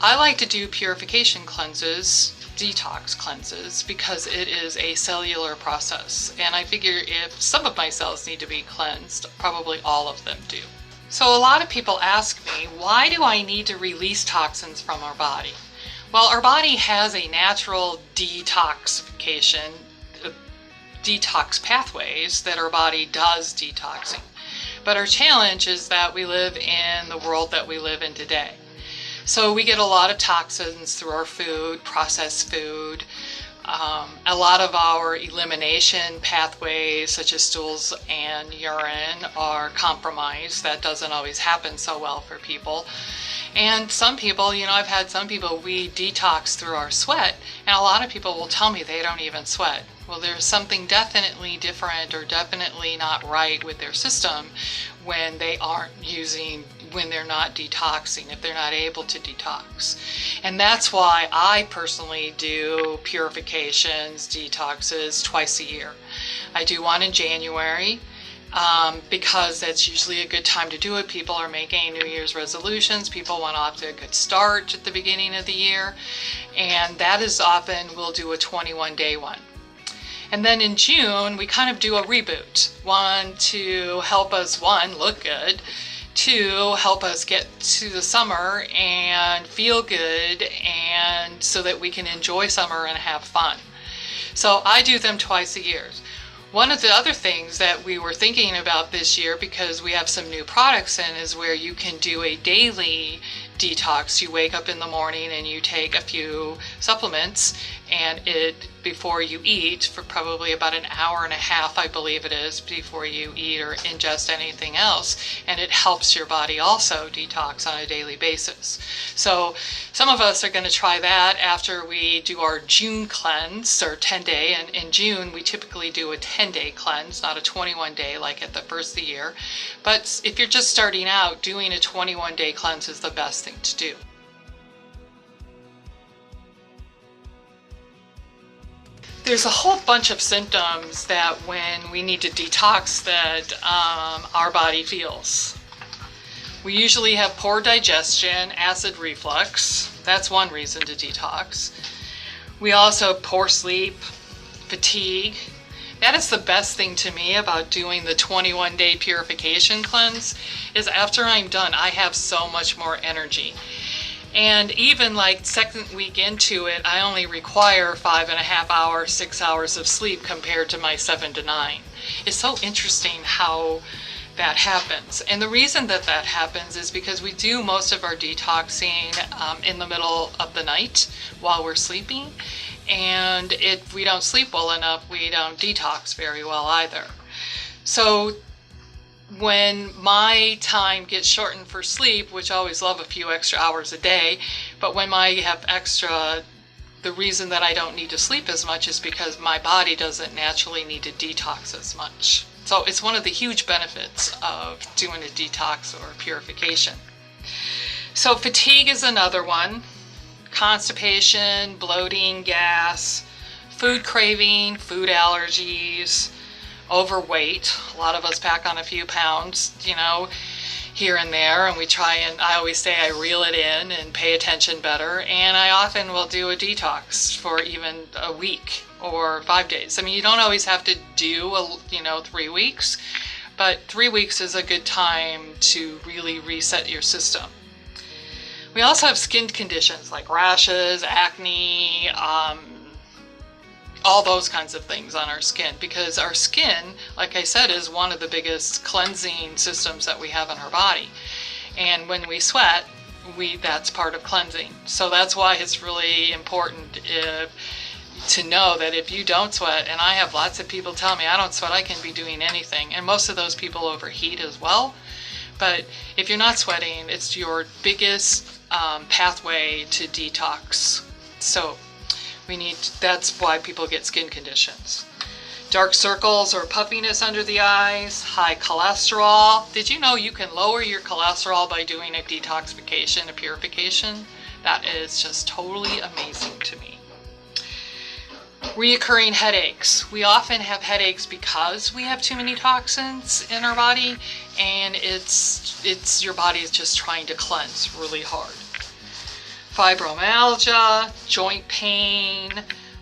I like to do purification cleanses, detox cleanses, because it is a cellular process. And I figure if some of my cells need to be cleansed, probably all of them do. So a lot of people ask me, why do I need to release toxins from our body? Well, our body has a natural detoxification, detox pathways that our body does detoxing. But our challenge is that we live in the world that we live in today. So we get a lot of toxins through our food, processed food. A lot of our elimination pathways, such as stools and urine, are compromised. That doesn't always happen so well for people. And some people, I've had some people, we detox through our sweat, and a lot of people will tell me they don't even sweat. Well, there's something definitely different or definitely not right with their system when they aren't when they're not detoxing, if they're not able to detox. And that's why I personally do purifications, detoxes twice a year. I do one in January, because that's usually a good time to do it. People are making New Year's resolutions. People want off to a good start at the beginning of the year. And that is often, we'll do a 21-day one. And then in June, we kind of do a reboot. One, to help us, look good. Two, help us get to the summer and feel good, and so that we can enjoy summer and have fun. So I do them twice a year. One of the other things that we were thinking about this year, because we have some new products in, is where you can do a daily detox. You wake up in the morning and you take a few supplements, and before you eat, for probably about an hour and a half, I believe it is, before you eat or ingest anything else, and it helps your body also detox on a daily basis. So some of us are going to try that after we do our June cleanse, or 10-day, and in June we typically do a 10-day cleanse, not a 21-day like at the first of the year. But if you're just starting out, doing a 21-day cleanse is the best thing to do. There's a whole bunch of symptoms that when we need to detox that our body feels. We usually have poor digestion, acid reflux. That's one reason to detox. We also have poor sleep, fatigue. That is the best thing to me about doing the 21-day purification cleanse, is after I'm done, I have so much more energy. And even like second week into it, I only require 5.5 hours, 6 hours of sleep compared to my 7 to 9. It's so interesting how that happens. And the reason that happens is because we do most of our detoxing in the middle of the night while we're sleeping. And if we don't sleep well enough, we don't detox very well either. So when my time gets shortened for sleep, which I always love a few extra hours a day, but when I have extra, the reason that I don't need to sleep as much is because my body doesn't naturally need to detox as much. So it's one of the huge benefits of doing a detox or purification. So fatigue is another one. Constipation, bloating, gas, food craving, food allergies, overweight. A lot of us pack on a few pounds, here and there, and I always say I reel it in and pay attention better, and I often will do a detox for even a week or 5 days. I mean, you don't always have to do 3 weeks, but 3 weeks is a good time to really reset your system. We also have skin conditions like rashes, acne, all those kinds of things on our skin, because our skin, like I said, is one of the biggest cleansing systems that we have in our body. And when we sweat, that's part of cleansing. So that's why it's really important to know that if you don't sweat, and I have lots of people tell me, I don't sweat, I can be doing anything. And most of those people overheat as well. But if you're not sweating, it's your biggest pathway to detox. So that's why people get skin conditions. Dark circles or puffiness under the eyes, high cholesterol. Did you know you can lower your cholesterol by doing a detoxification, a purification? That is just totally amazing to me. Reoccurring headaches. We often have headaches because we have too many toxins in our body, and it's your body is just trying to cleanse really hard. fibromyalgia, joint pain,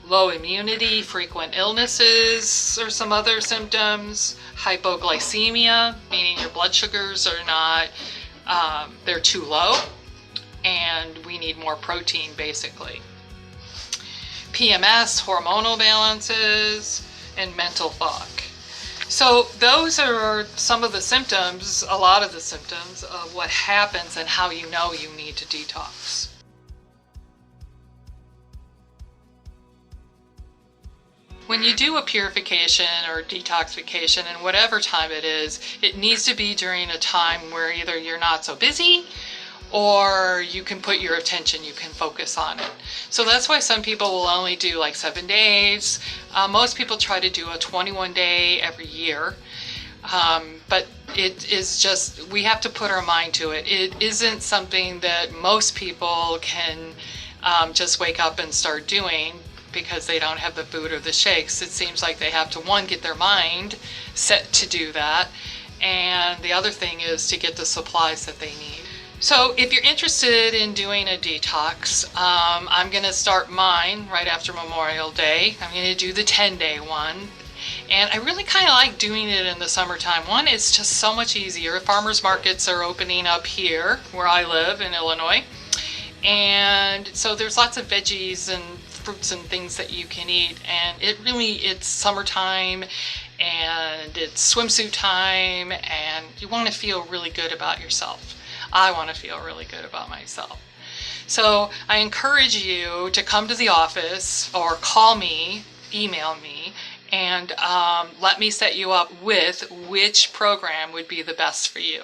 low immunity, frequent illnesses, or some other symptoms, hypoglycemia, meaning your blood sugars are not, they're too low, and we need more protein basically. PMS, hormonal balances, and mental fog. So those are some of the symptoms, a lot of the symptoms of what happens and how you know you need to detox. When you do a purification or detoxification, and whatever time it is, it needs to be during a time where either you're not so busy or you can put your attention, you can focus on it. So that's why some people will only do like 7 days. Most people try to do a 21-day every year. But it is just, we have to put our mind to it. It isn't something that most people can just wake up and start doing because they don't have the food or the shakes. It seems like they have to, one, get their mind set to do that, and the other thing is to get the supplies that they need. So if you're interested in doing a detox, I'm going to start mine right after Memorial Day. I'm going to do the 10-day one. And I really kind of like doing it in the summertime. One, it's just so much easier. Farmers markets are opening up here where I live in Illinois. And so there's lots of veggies and fruits and things that you can eat. And it's summertime and it's swimsuit time, and you want to feel really good about yourself. I want to feel really good about myself. So I encourage you to come to the office or call me, email me, and let me set you up with which program would be the best for you.